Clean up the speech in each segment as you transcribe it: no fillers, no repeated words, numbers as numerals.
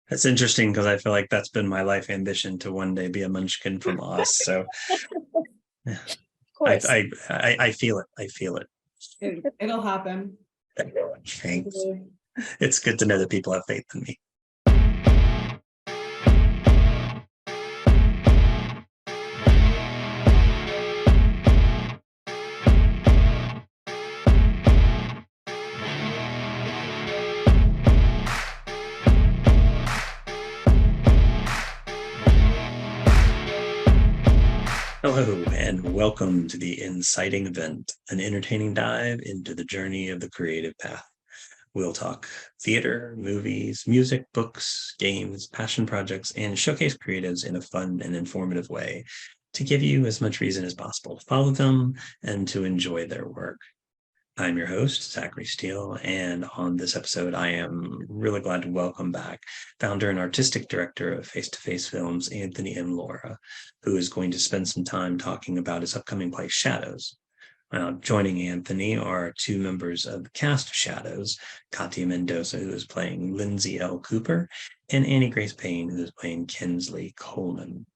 It's interesting because I feel like that's been my life ambition to one day be a munchkin from Oz. So yeah, Of course. I feel it. I feel it. It'll happen. Thanks. It's good to know that people have faith in me. Hello, and welcome to the Inciting event, an entertaining dive into the journey of the creative path. We'll talk theater, movies, music, books, games, passion projects, and showcase creatives in a fun and informative way to give you as much reason as possible to follow them and to enjoy their work. I'm your host, Zachary Steele, and on this episode, I am really glad to welcome back founder and artistic director of Face to Face Films, Anthony M. Laura, who is going to spend some time talking about his upcoming play Shadows. Joining Anthony are two members of the cast of Shadows, Katia Mendoza, who is playing Lyndsy L. Cooper, and Annie-Grace Payne, who is playing Kensley Coleman.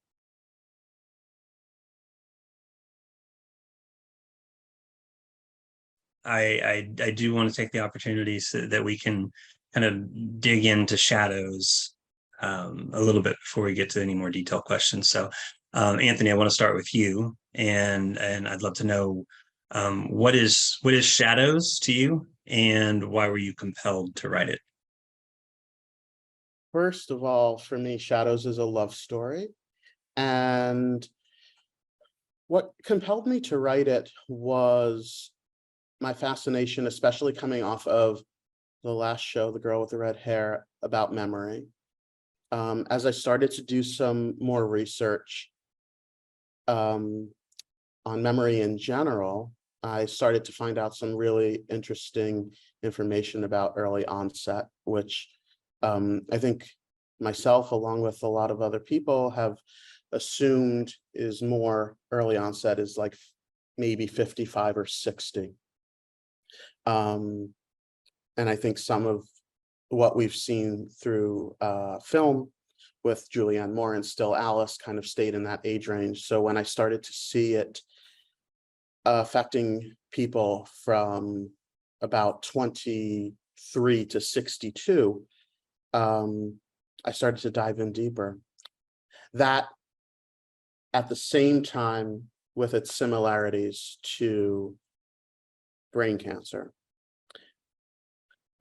I do want to take the opportunity so that we can kind of dig into Shadows a little bit before we get to any more detailed questions. So, Anthony, I want to start with you, and I'd love to know what is Shadows to you, and why were you compelled to write it? First of all, for me, Shadows is a love story. And what compelled me to write it was my fascination, especially coming off of the last show, The Girl with the Red Hair, about memory. As I started to do some more research on memory in general, I started to find out some really interesting information about early onset, which I think myself, along with a lot of other people, have assumed is more early onset, is like maybe 55 or 60. And I think some of what we've seen through film with Julianne Moore and Still Alice kind of stayed in that age range. So when I started to see it affecting people from about 23 to 62, I started to dive in deeper. That, at the same time, with its similarities to brain cancer.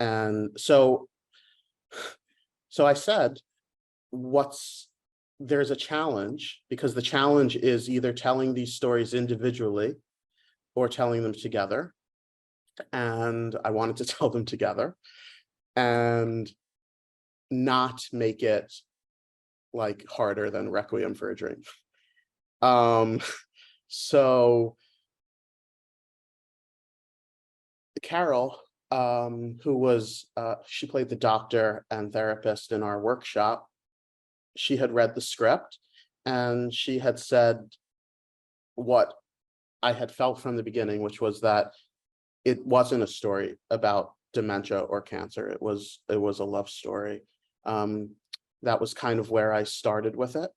And so I said, there's a challenge, because the challenge is either telling these stories individually or telling them together. And I wanted to tell them together and not make it like harder than Requiem for a Dream. So Carol, who was, she played the doctor and therapist in our workshop, she had read the script and she had said what I had felt from the beginning, which was that it wasn't a story about dementia or cancer. It was a love story. That was kind of where I started with it.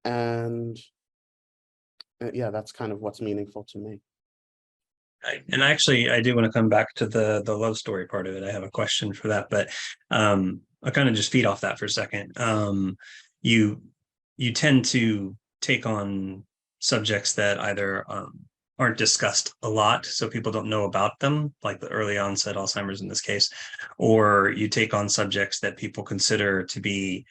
And yeah, that's kind of what's meaningful to me. And actually, I do want to come back to the love story part of it. I have a question for that, but I'll kind of just feed off that for a second. You tend to take on subjects that either aren't discussed a lot, so people don't know about them, like the early onset Alzheimer's in this case, or you take on subjects that people consider to be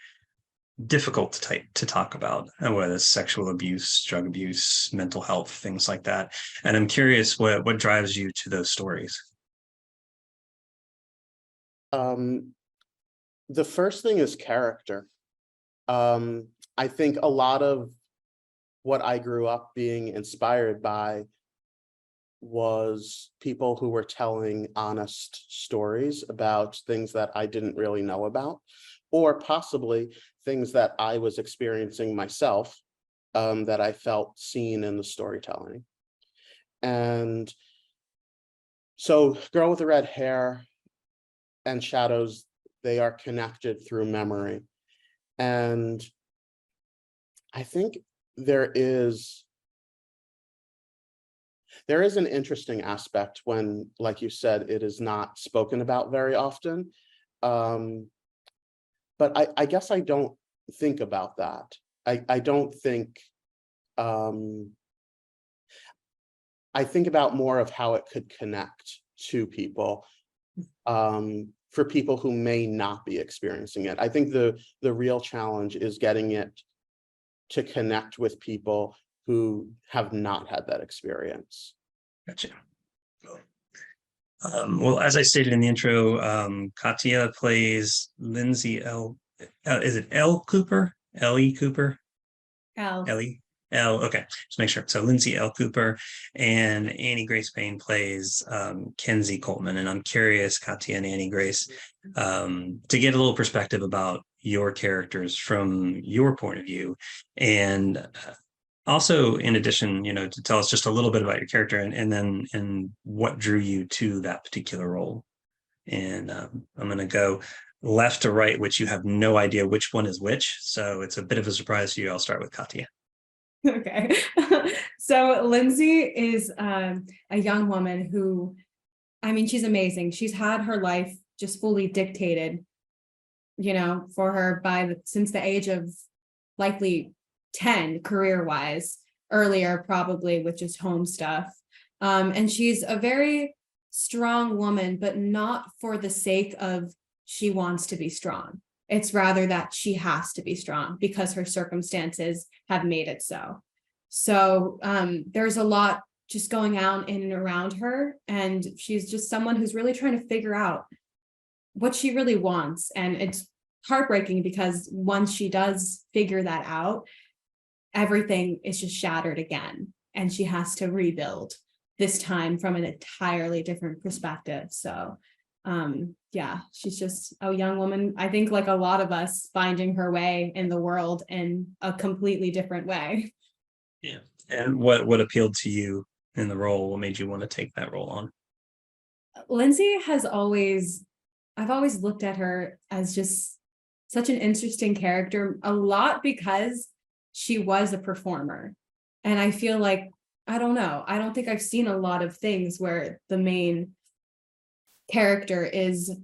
difficult to talk about, whether it's sexual abuse, drug abuse, mental health, things like that. And I'm curious what drives you to those stories. The first thing is character. I think a lot of what I grew up being inspired by was people who were telling honest stories about things that I didn't really know about, or possibly things that I was experiencing myself, that I felt seen in the storytelling. And so Girl with the Red Hair and Shadows, they are connected through memory. And I think there is an interesting aspect when, like you said, it is not spoken about very often. But I guess I don't think about that. I don't think, I think about more of how it could connect to people, for people who may not be experiencing it. I think the real challenge is getting it to connect with people who have not had that experience. Gotcha. Cool. Well, as I stated in the intro, Katia plays Lyndsy L. Is it L. Cooper? L.E. Cooper? Al. Ellie? L. Okay, just make sure. So Lyndsy L. Cooper and Annie-Grace Payne plays Kensley Coleman. And I'm curious, Katia and Annie-Grace, to get a little perspective about your characters from your point of view. And also, in addition, to tell us just a little bit about your character and what drew you to that particular role. And I'm going to go left to right, which you have no idea which one is which. So it's a bit of a surprise to you. I'll start with Katia. Okay. So Lyndsy is a young woman who, I mean, she's amazing. She's had her life just fully dictated, for her since the age of likely 10 career-wise, earlier probably with just home stuff. And she's a very strong woman, but not for the sake of she wants to be strong. It's rather that she has to be strong because her circumstances have made it so. So there's a lot just going on in and around her. And she's just someone who's really trying to figure out what she really wants. And it's heartbreaking because once she does figure that out, everything is just shattered again. And she has to rebuild, this time from an entirely different perspective. So yeah, she's just a young woman, I think, like a lot of us, finding her way in the world in a completely different way. Yeah. And what appealed to you in the role? What made you want to take that role on? Lyndsy I've always looked at her as just such an interesting character, a lot because she was a performer. And I feel like, I don't know, I don't think I've seen a lot of things where the main character is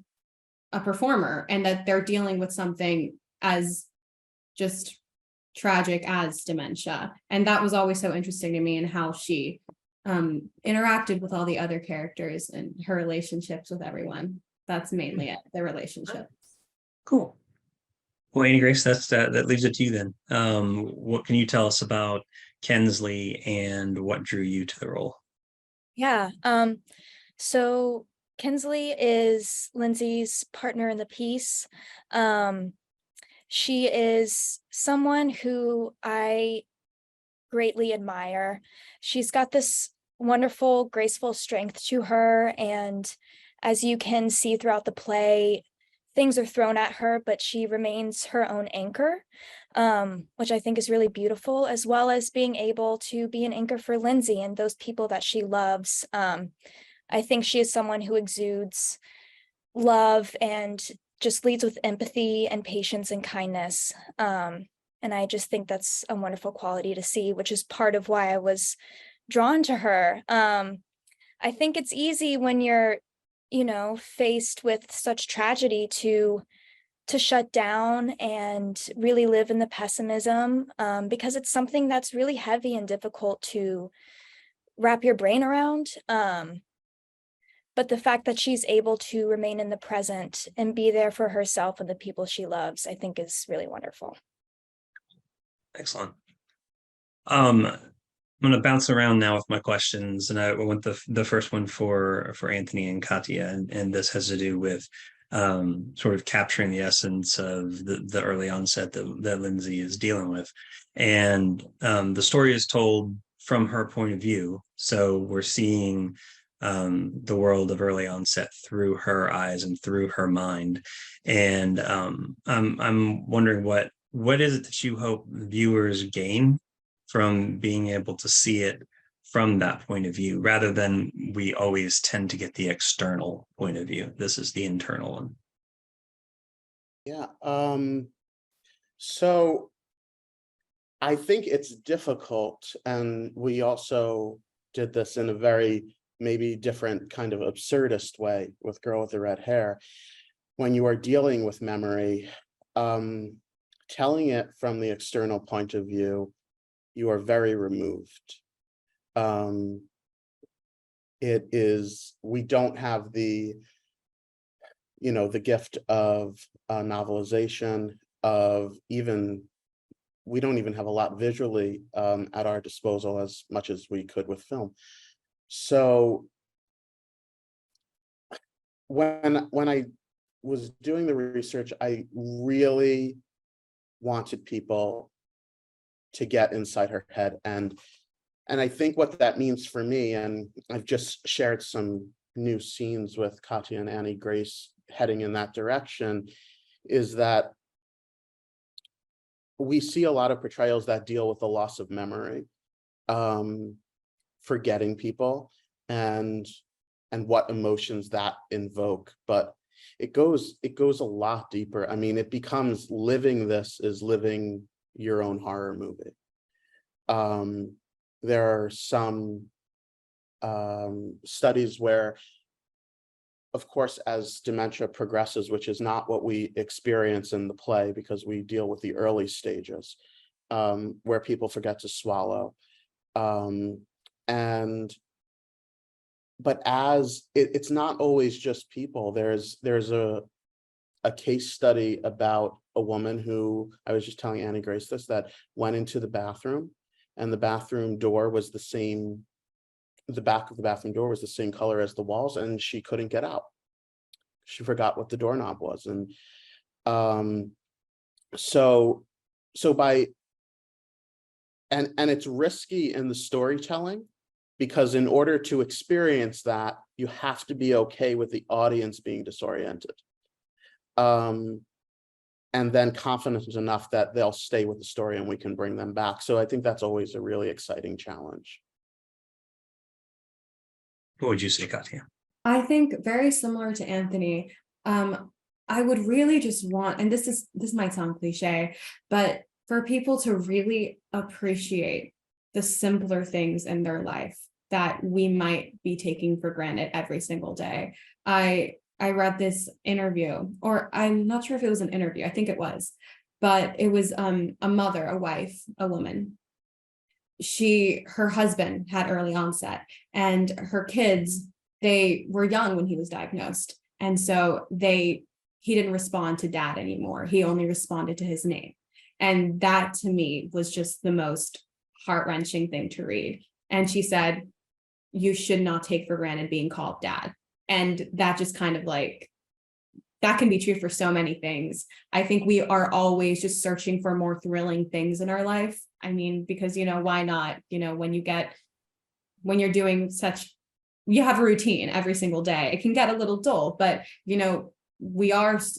a performer and that they're dealing with something as just tragic as dementia. And that was always so interesting to me, and how she interacted with all the other characters and her relationships with everyone. That's mainly it, their relationship. Cool. Well, Annie-Grace, that leaves it to you then. What can you tell us about Kensley and what drew you to the role? Yeah. So Kensley is Lyndsy's partner in the piece. She is someone who I greatly admire. She's got this wonderful, graceful strength to her. And as you can see throughout the play, things are thrown at her, but she remains her own anchor, which I think is really beautiful, as well as being able to be an anchor for Lyndsy and those people that she loves. I think she is someone who exudes love and just leads with empathy and patience and kindness. And I just think that's a wonderful quality to see, which is part of why I was drawn to her. I think it's easy when you're, faced with such tragedy to shut down and really live in the pessimism, because it's something that's really heavy and difficult to wrap your brain around. But the fact that she's able to remain in the present and be there for herself and the people she loves, I think is really wonderful. Excellent. I'm going to bounce around now with my questions, and I want the first one for Anthony and Katia, and this has to do with sort of capturing the essence of the early onset that Lyndsy is dealing with. And the story is told from her point of view. So we're seeing the world of early onset through her eyes and through her mind. And I'm wondering what is it that you hope viewers gain from being able to see it from that point of view, rather than we always tend to get the external point of view. This is the internal one. Yeah. So I think it's difficult, and we also did this in a very maybe different kind of absurdist way with Girl with the Red Hair. When you are dealing with memory, telling it from the external point of view, you are very removed. It is, we don't have the, the gift of novelization, of even, we don't even have a lot visually at our disposal as much as we could with film. So when I was doing the research, I really wanted people to get inside her head. And I think what that means for me, and I've just shared some new scenes with Katia and Annie-Grace heading in that direction, is that we see a lot of portrayals that deal with the loss of memory, forgetting people, and what emotions that invoke. But it goes a lot deeper. I mean, it becomes, living this is living your own horror movie. There are some studies where, of course, as dementia progresses, which is not what we experience in the play because we deal with the early stages, where people forget to swallow. But as it's not always just people. There's a case study about a woman who, I was just telling Annie-Grace this, that went into the bathroom, and the bathroom door was the same, the back of the bathroom door was the same color as the walls, and she couldn't get out. She forgot what the doorknob was. And so by, and it's risky in the storytelling, because in order to experience that, you have to be okay with the audience being disoriented. And then confident enough that they'll stay with the story and we can bring them back. So I think that's always a really exciting challenge. What would you say, Katia? I think very similar to Anthony. I would really just want, and this might sound cliche, but for people to really appreciate the simpler things in their life that we might be taking for granted every single day. I read this interview, or I'm not sure if it was an interview, I think it was, but it was a mother, a wife, a woman. Her husband had early onset, and her kids, they were young when he was diagnosed. And so he didn't respond to dad anymore. He only responded to his name. And that to me was just the most heart-wrenching thing to read. And she said, you should not take for granted being called dad. And that just kind of like, that can be true for so many things. I think we are always just searching for more thrilling things in our life. I mean, because, why not? When you're doing you have a routine every single day, it can get a little dull, but,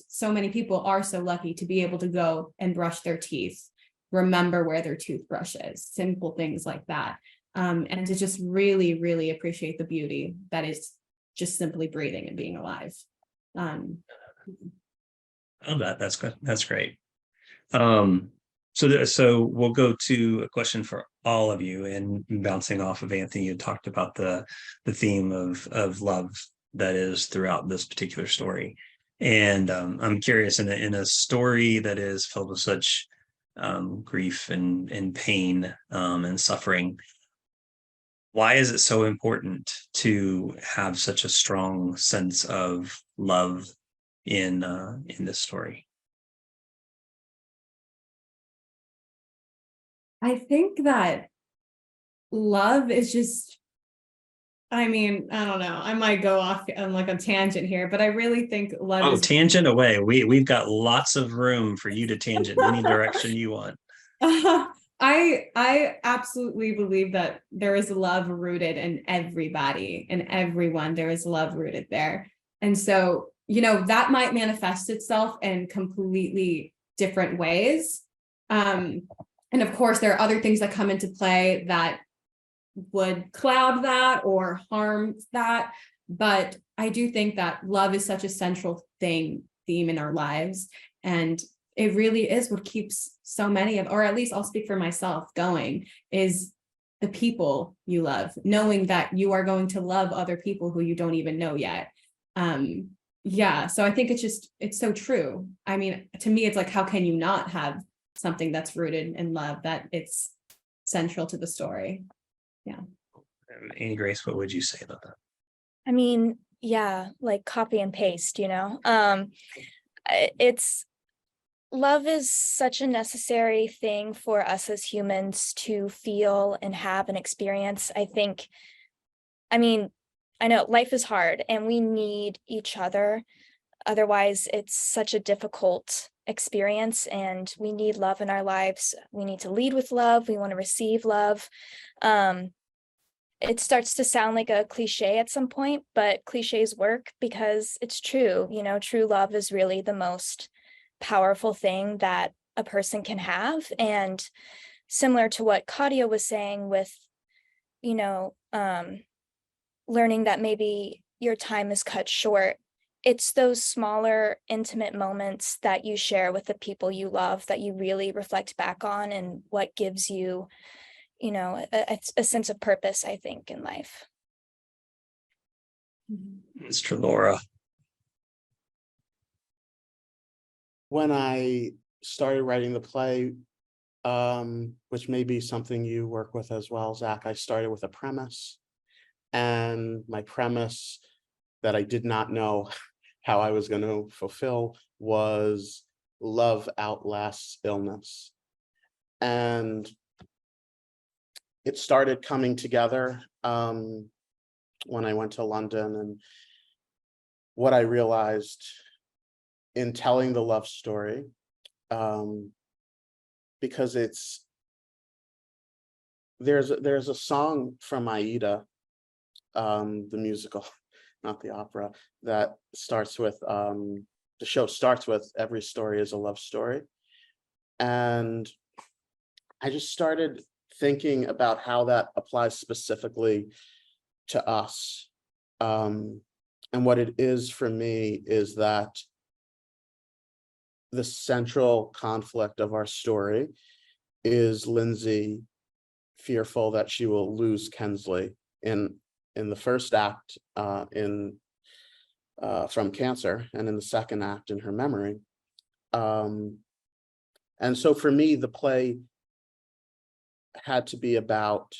so many people are so lucky to be able to go and brush their teeth, remember where their toothbrush is, simple things like that. And to just really, really appreciate the beauty that is just simply breathing and being alive. I love that. That's good. That's great. So we'll go to a question for all of you, and bouncing off of Anthony, you talked about the theme of love that is throughout this particular story. And I'm curious, in a story that is filled with such grief and pain and suffering, why is it so important to have such a strong sense of love in this story? I think that love is just, I mean, I don't know, I might go off on like a tangent here, but I really think love is tangent away. We've got lots of room for you to tangent in any direction you want. I absolutely believe that there is love rooted in everybody and everyone. There is love rooted there. And so, that might manifest itself in completely different ways. And of course, there are other things that come into play that would cloud that or harm that. But I do think that love is such a central theme in our lives. And it really is what keeps so many of, or at least I'll speak for myself, going, is the people you love, knowing that you are going to love other people who you don't even know yet. Yeah, so I think it's so true. I mean, to me, it's like, how can you not have something that's rooted in love, that it's central to the story? Yeah. Annie-Grace, what would you say about that? I mean, yeah, like copy and paste, it's love is such a necessary thing for us as humans to feel and have an experience. I mean, I know life is hard and we need each other. Otherwise, it's such a difficult experience, and we need love in our lives. We need to lead with love. We want to receive love. It starts to sound like a cliche at some point, but cliches work because it's true. True love is really the most powerful thing that a person can have. And similar to what Katia was saying with, learning that maybe your time is cut short, it's those smaller, intimate moments that you share with the people you love that you really reflect back on, and what gives you, a sense of purpose, I think, in life. Mr. Laura. When I started writing the play, which may be something you work with as well, Zach, I started with a premise. And my premise that I did not know how I was going to fulfill was love outlasts illness. And it started coming together when I went to London, and what I realized in telling the love story, because there's a song from Aida, the musical, not the opera, that starts with, the show starts with, every story is a love story. And I just started thinking about how that applies specifically to us. And what it is for me is that the central conflict of our story is Lyndsy fearful that she will lose Kensley in the first act, from cancer, and in the second act in her memory. And so for me, the play had to be about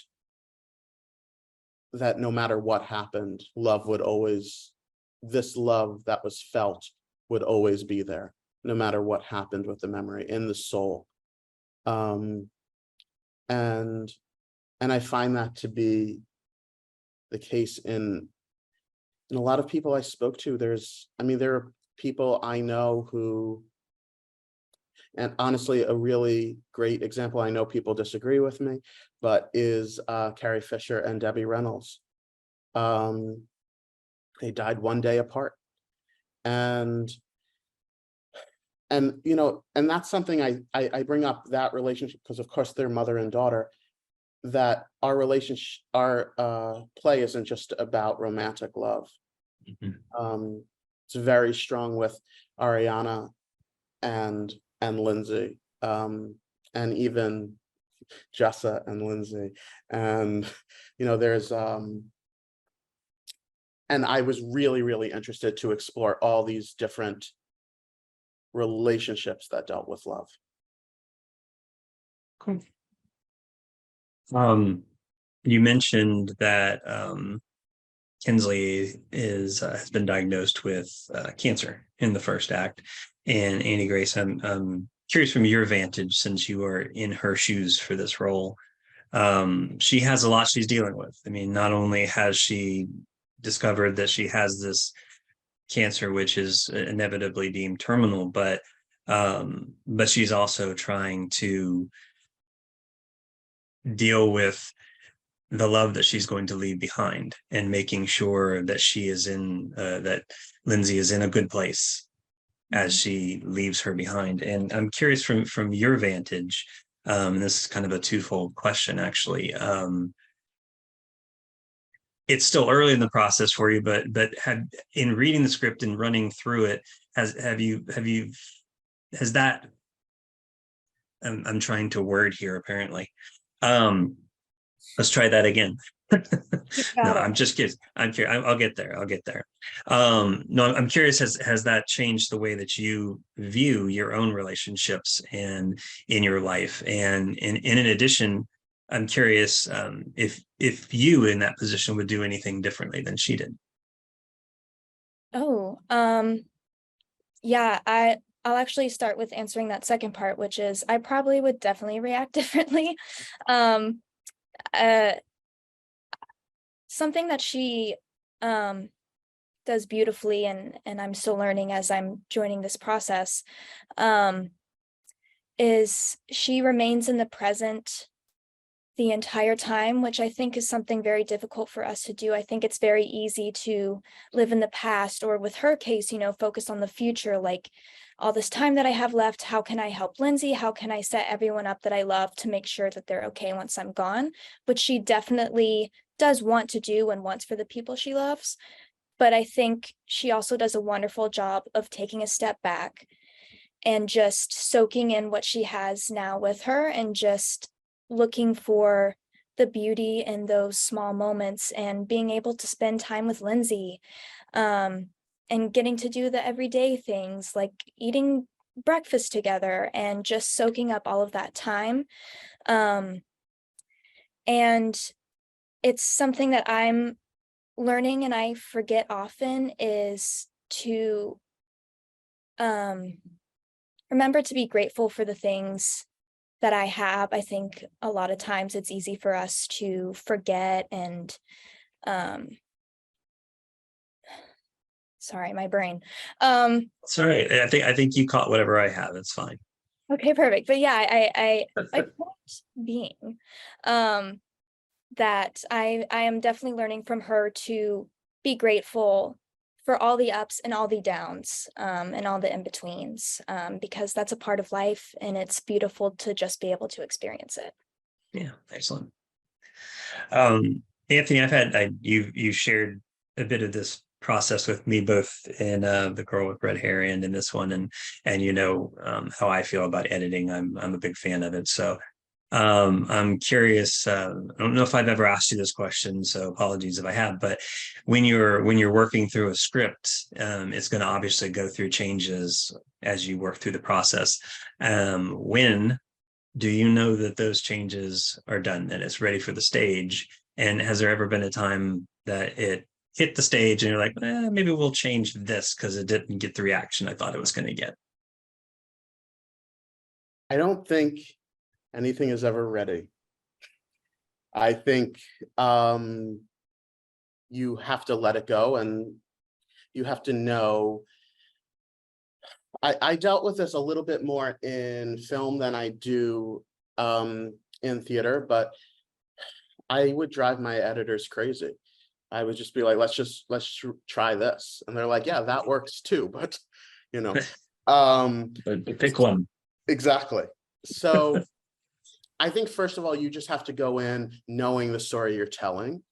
that no matter what happened, love would always, this love that was felt would always be there, no matter what happened with the memory in the soul. And I find that to be the case in a lot of people I spoke to. There are people I know who, and honestly, a really great example, I know people disagree with me, but is Carrie Fisher and Debbie Reynolds. They died one day apart. And that's something I bring up, that relationship, because of course they're mother and daughter, that our relationship, our play isn't just about romantic love. Mm-hmm. It's very strong with Ariana and Lyndsy, and even Jessa and Lyndsy, and there's and I was really, really interested to explore all these different relationships that dealt with love. Cool. You mentioned that Kensley has been diagnosed with cancer in the first act, and Annie-Grace, I'm curious from your vantage, since you are in her shoes for this role. She has a lot she's dealing with. I mean, not only has she discovered that she has this cancer, which is inevitably deemed terminal, but she's also trying to deal with the love that she's going to leave behind, and making sure that she is that Lyndsy is in a good place as she leaves her behind. And I'm curious from your vantage, and this is kind of a twofold question, actually. It's still early in the process for you, but in reading the script and running through it, has that I'm trying to word here apparently. Let's try that again. No, got it. I'm just kidding. I'm curious. I'll get there. I'll get there. No, I'm curious. Has that changed the way that you view your own relationships and in your life? And in addition, I'm curious if you in that position would do anything differently than she did. Oh, yeah, I'll actually start with answering that second part, which is I probably would definitely react differently. Um, uh, Something that she does beautifully, and I'm still learning as I'm joining this process, is she remains in the present the entire time, which I think is something very difficult for us to do. I think it's very easy to live in the past, or with her case, focus on the future, like all this time that I have left, how can I help Lyndsy? How can I set everyone up that I love to make sure that they're okay once I'm gone? Which she definitely does want to do and wants for the people she loves. But I think she also does a wonderful job of taking a step back and just soaking in what she has now with her, and just looking for the beauty in those small moments, and being able to spend time with Lyndsy, and getting to do the everyday things like eating breakfast together and just soaking up all of that time. And it's something that I'm learning and I forget often, is to remember to be grateful for the things that I have. I think a lot of times it's easy for us to forget and sorry, my brain. Sorry, I think you caught whatever I have. It's fine. Okay, perfect. But yeah, my point being that I am definitely learning from her to be grateful for all the ups and all the downs, and all the in-betweens, because that's a part of life, and it's beautiful to just be able to experience it. Yeah, excellent. Anthony, you shared a bit of this process with me, both in The Girl with Red Hair and in this one, and how I feel about editing. I'm a big fan of it. So I'm curious. I don't know if I've ever asked you this question, so apologies if I have. But when you're working through a script, it's going to obviously go through changes as you work through the process. When do you know that those changes are done, that it's ready for the stage? And has there ever been a time that it hit the stage and you're like, maybe we'll change this because it didn't get the reaction I thought it was going to get? I don't think anything is ever ready. I think you have to let it go, and you have to know. I dealt with this a little bit more in film than I do in theater, but I would drive my editors crazy. I would just be like, let's try this. And they're like, yeah, that works too. But, Pick one. Exactly. So I think, first of all, you just have to go in knowing the story you're telling,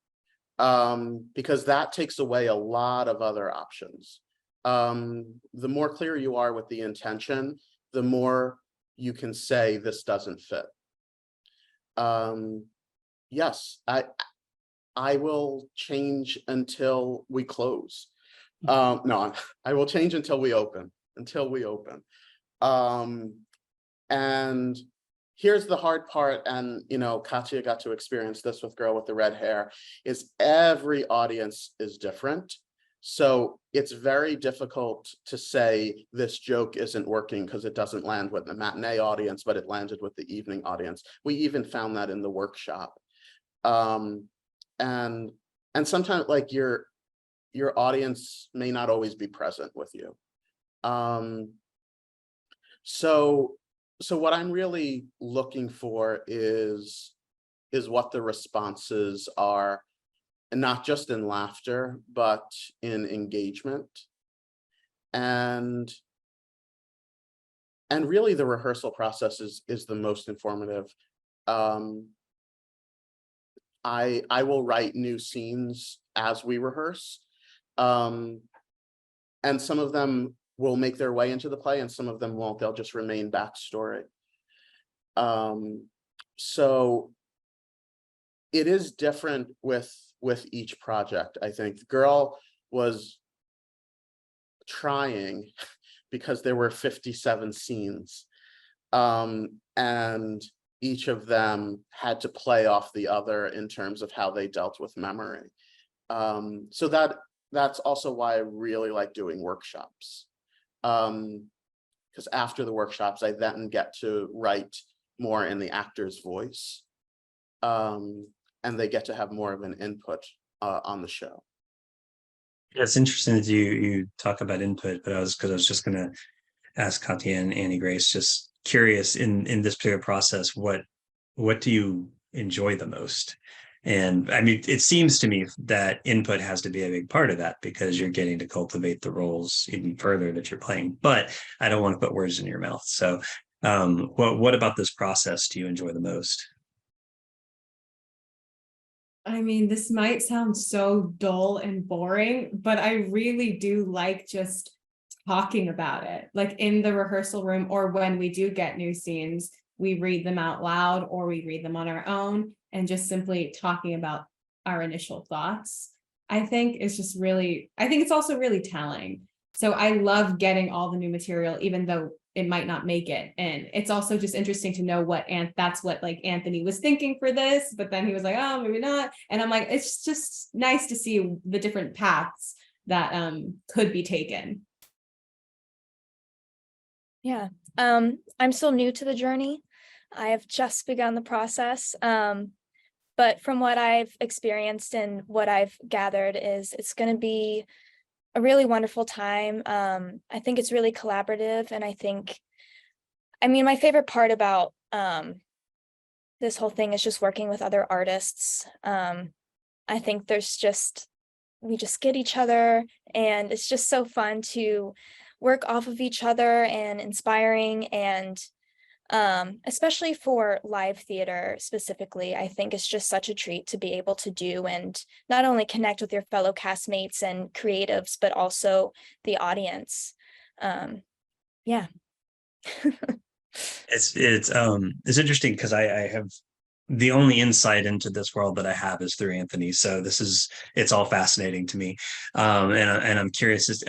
because that takes away a lot of other options. The more clear you are with the intention, the more you can say this doesn't fit. Yes, I will change until we close. No, I will change until we open. And here's the hard part, and Katia got to experience this with Girl with the Red Hair, is every audience is different. So it's very difficult to say this joke isn't working because it doesn't land with the matinee audience, but it landed with the evening audience. We even found that in the workshop. And sometimes, like, your audience may not always be present with you. So what I'm really looking for is what the responses are, and not just in laughter, but in engagement. And really the rehearsal process is the most informative. I will write new scenes as we rehearse. And some of them will make their way into the play and some of them won't. They'll just remain backstory. So it is different with each project. I think the girl was trying because there were 57 scenes, and each of them had to play off the other in terms of how they dealt with memory. So that's also why I really like doing workshops, because after the workshops I then get to write more in the actor's voice, and they get to have more of an input on the show. Yeah, it's interesting that you talk about input, but I was just going to ask Katia and Annie-Grace, just curious in this particular process, what do you enjoy the most? And I mean, it seems to me that input has to be a big part of that, because you're getting to cultivate the roles even further that you're playing. But I don't want to put words in your mouth. So what about this process do you enjoy the most? I mean, this might sound so dull and boring, but I really do like just talking about it. Like in the rehearsal room, or when we do get new scenes, we read them out loud or we read them on our own, and just simply talking about our initial thoughts. I think it's just really, I think it's also really telling. So I love getting all the new material, even though it might not make it. And it's also just interesting to know that's what like Anthony was thinking for this, but then he was like, oh, maybe not. And I'm like, it's just nice to see the different paths that could be taken. Yeah. I'm still new to the journey. I have just begun the process. But from what I've experienced and what I've gathered is it's going to be a really wonderful time. I think it's really collaborative, and I mean, my favorite part about this whole thing is just working with other artists. I think we just get each other, and it's just so fun to work off of each other and inspiring, and especially for live theater specifically, I think it's just such a treat to be able to do and not only connect with your fellow castmates and creatives, but also the audience. Yeah. It's interesting because I have the only insight into this world that I have is through Anthony. So it's all fascinating to me. And I'm curious,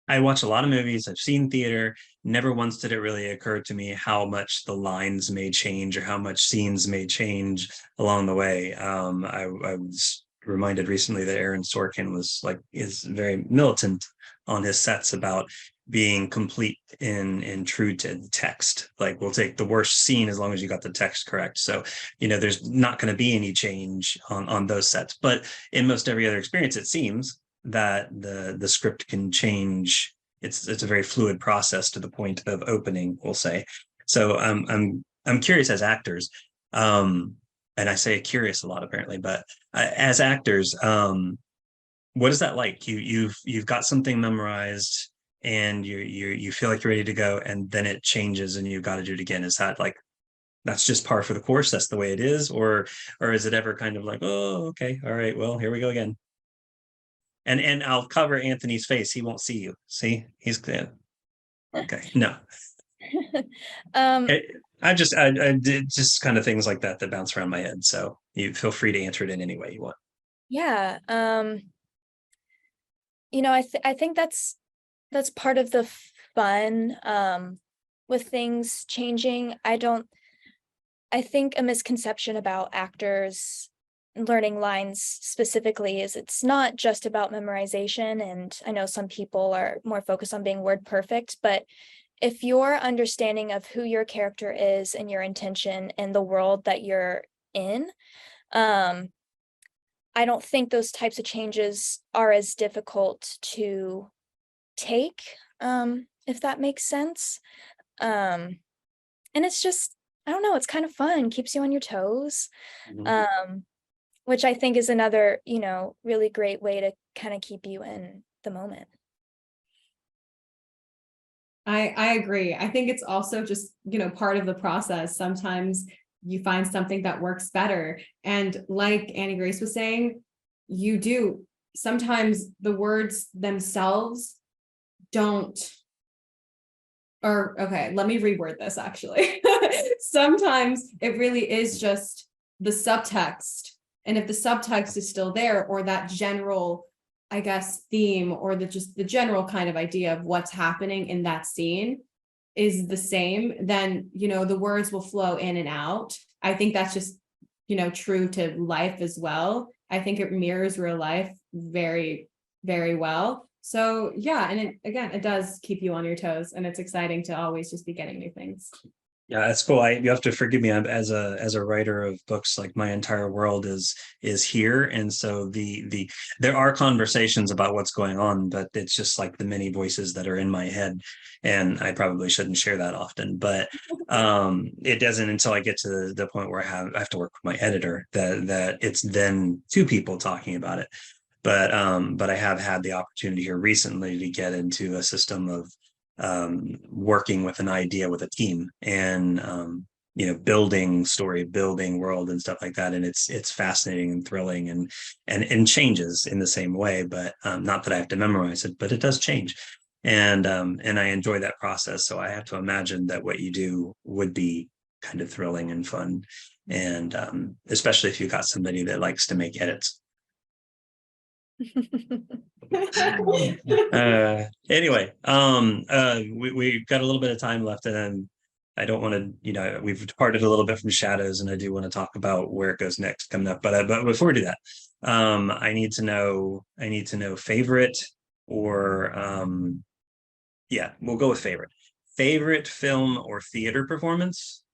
I watch a lot of movies. I've seen theater. Never once did it really occur to me how much the lines may change or how much scenes may change along the way. I was reminded recently that Aaron Sorkin is very militant on his sets about being complete and true to the text. Like, we'll take the worst scene as long as you got the text correct. So, there's not going to be any change on those sets. But in most every other experience, it seems that the script can change. It's a very fluid process to the point of opening, we'll say. So I'm curious, as actors, and I say curious a lot apparently, but as actors, what is that like? You've got something memorized and you feel like you're ready to go, and then it changes and you've got to do it again. Is that like, that's just par for the course, that's the way it is, or is it ever kind of like, oh, okay, all right, well, here we go again? And I'll cover Anthony's face. He won't see you. See, he's good. Okay. No. I did just kind of things like that bounce around my head. So you feel free to answer it in any way you want. Yeah. I think that's part of the fun with things changing. I think a misconception about actors learning lines specifically is it's not just about memorization. And I know some people are more focused on being word perfect, but if your understanding of who your character is and your intention and the world that you're in, I don't think those types of changes are as difficult to take, if that makes sense. And it's just, I don't know, it's kind of fun, keeps you on your toes. Mm-hmm. Which I think is another, really great way to kind of keep you in the moment. I agree. I think it's also just, part of the process. Sometimes you find something that works better. And like Annie-Grace was saying, sometimes the words themselves don't or okay, let me reword this actually. Sometimes it really is just the subtext. And if the subtext is still there, or that general, I guess, theme, or just the general kind of idea of what's happening in that scene is the same, then, the words will flow in and out. I think that's just, true to life as well. I think it mirrors real life very, very well. So yeah, and it does keep you on your toes, and it's exciting to always just be getting new things. Yeah, that's cool. You have to forgive me. I'm as a writer of books, like my entire world is here, and so there are conversations about what's going on, but it's just like the many voices that are in my head, and I probably shouldn't share that often. But it doesn't until I get to the point where I have to work with my editor that it's then two people talking about it. But I have had the opportunity here recently to get into a system of working with an idea with a team, and building story, building world and stuff like that, and it's fascinating and thrilling, and changes in the same way, but not that I have to memorize it, but it does change, and I enjoy that process. So I have to imagine that what you do would be kind of thrilling and fun, and especially if you got somebody that likes to make edits. Anyway, we got a little bit of time left, and then I don't want to, we've departed a little bit from shadows, and I do want to talk about where it goes next coming up. But before we do that, I need to know favorite, or yeah, we'll go with favorite film or theater performance.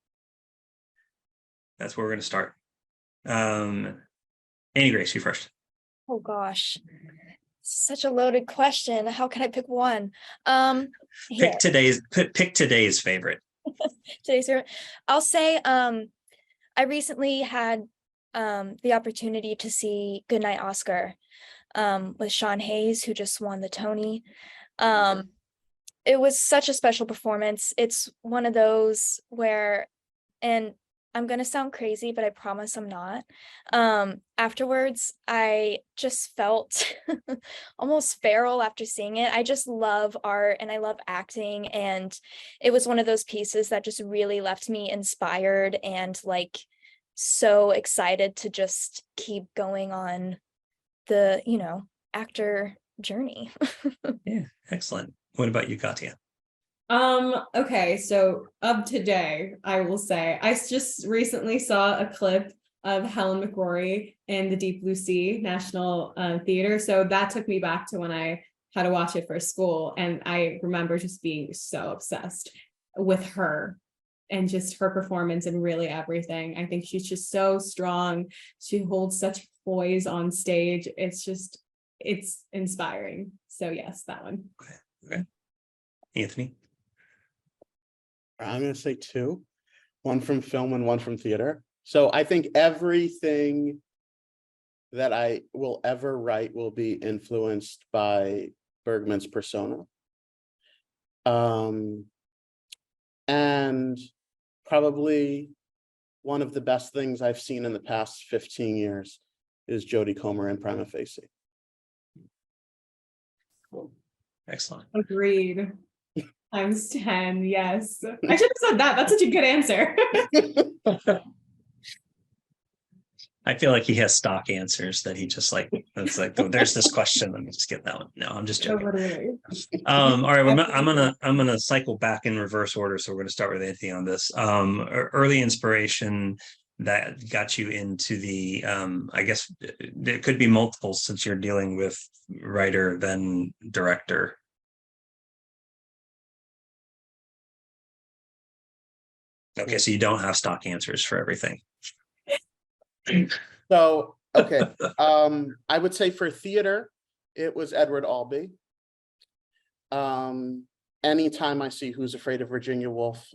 That's where we're going to start. Annie-Grace, you first. Oh gosh, such a loaded question. How can I pick one? Pick today's favorite. Today's favorite. I'll say I recently had the opportunity to see Goodnight Oscar with Sean Hayes, who just won the Tony. It was such a special performance. It's one of those where, and I'm going to sound crazy, but I promise I'm not. Afterwards, I just felt almost feral after seeing it. I just love art and I love acting. And it was one of those pieces that just really left me inspired and like so excited to just keep going on the, actor journey. Yeah, excellent. What about you, Katia? Okay, so of today, I will say I just recently saw a clip of Helen McRory in the Deep Blue Sea National Theater. So that took me back to when I had to watch it for school, and I remember just being so obsessed with her and just her performance and really everything. I think she's just so strong. She holds such poise on stage. It's inspiring. So yes, that one. Okay. Anthony? I'm going to say two, one from film and one from theater. So I think everything that I will ever write will be influenced by Bergman's persona. And probably one of the best things I've seen in the past 15 years is Jodie Comer in Prima Facie. Cool. Excellent. Agreed. Times 10, yes. I should have said that. That's such a good answer. I feel like he has stock answers that he just like, it's like, oh, there's this question, let me just get that one. No, I'm just joking. All right, I'm gonna cycle back in reverse order. So we're gonna start with Anthony on this. Early inspiration that got you into the I guess it could be multiple since you're dealing with writer then director. Okay, so you don't have stock answers for everything. So, okay. I would say for theater, it was Edward Albee. Anytime I see Who's Afraid of Virginia Woolf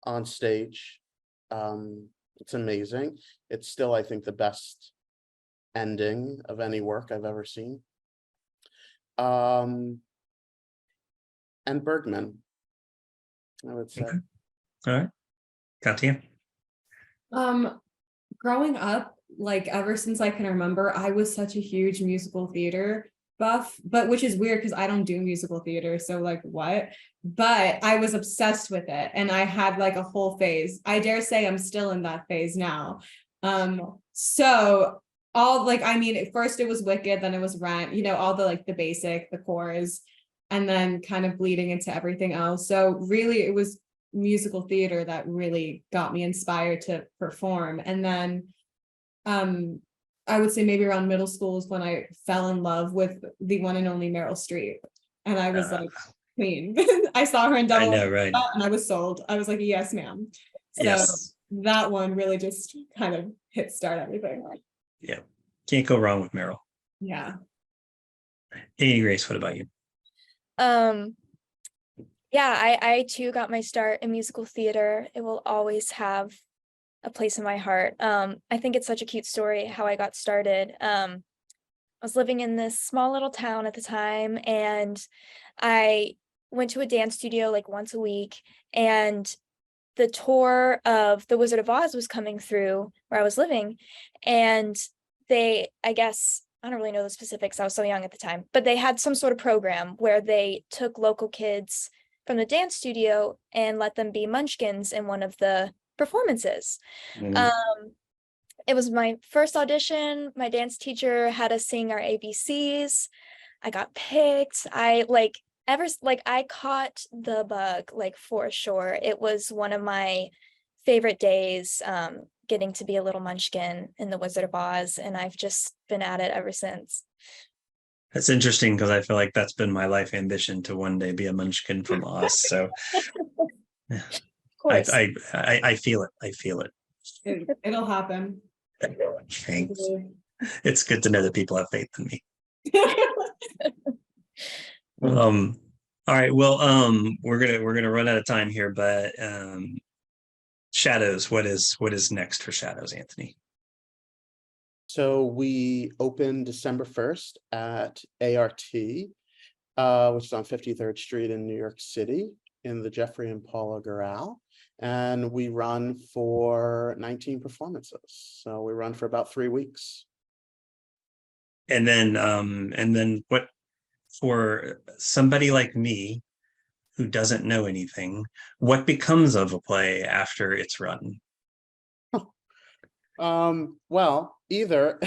on stage, it's amazing. It's still, I think, the best ending of any work I've ever seen. And Bergman, I would say. Okay. All right. Katia? Growing up, like ever since I can remember, I was such a huge musical theater buff, but which is weird because I don't do musical theater. So like what? But I was obsessed with it and I had like a whole phase. I dare say I'm still in that phase now. So all like, I mean, at first it was Wicked, then it was Rent, you know, all the like the basic, the chorus, and then kind of bleeding into everything else. So really it was musical theater that really got me inspired to perform. And then I would say maybe around middle school is when I fell in love with the one and only Meryl Streep. And I was like, queen. I saw her in I Double know, right? and I was sold. I was like, yes, ma'am. So Yes. that one really just kind of hit start everything. Yeah. Can't go wrong with Meryl. Yeah. Annie-Grace, what about you? Yeah, I too got my start in musical theater. It will always have a place in my heart. I think it's such a cute story how I got started. I was living in this small little town at the time, and I went to a dance studio like once a week, and the tour of The Wizard of Oz was coming through where I was living, and they, I guess, I don't really know the specifics, I was so young at the time, but they had some sort of program where they took local kids from the dance studio and let them be munchkins in one of the performances. Mm. It was my first audition. My dance teacher had us sing our ABCs. I got picked. I caught the bug, like, for sure. It was one of my favorite days, getting to be a little munchkin in The Wizard of Oz, and I've just been at it ever since. That's interesting because I feel like that's been my life ambition to one day be a munchkin from Oz. So Of course. I feel it. I feel it. It'll happen. Thanks. It's good to know that people have faith in me. All right. Well, we're gonna run out of time here, but Shadows, what is next for Shadows, Anthony? So we opened December 1st at ART, which is on 53rd Street in New York City in the Jeffrey and Paula Gural. And we run for 19 performances. So we run for about 3 weeks. And then what, for somebody like me who doesn't know anything, what becomes of a play after it's run? Well, either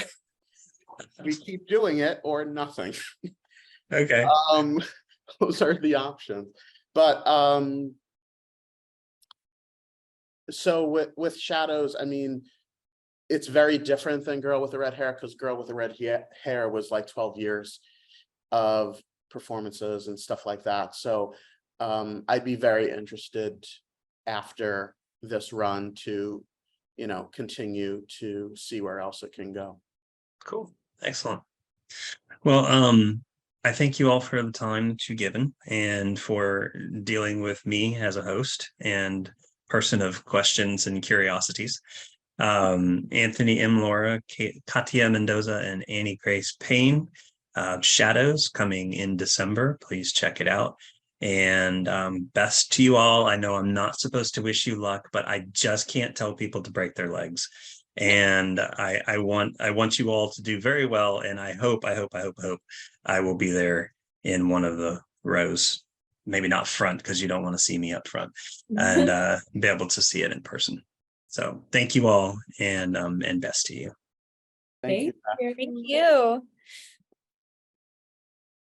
we keep doing it or nothing. Okay. Those are the options. But so with Shadows, I mean, it's very different than Girl with the Red Hair, because Girl with the Red Hair was like 12 years of performances and stuff like that. So I'd be very interested after this run to, you know, continue to see where else it can go. Cool. Excellent. Well, I thank you all for the time to given and for dealing with me as a host and person of questions and curiosities. Anthony M. Laura, Katia Mendoza, and Annie-Grace Payne. Shadows coming in December. Please check it out. And best to you all. I know I'm not supposed to wish you luck, but I just can't tell people to break their legs. And I want you all to do very well. And I hope I will be there in one of the rows. Maybe not front, because you don't want to see me up front, and be able to see it in person. So thank you all, and best to you. Thank you. Thank you.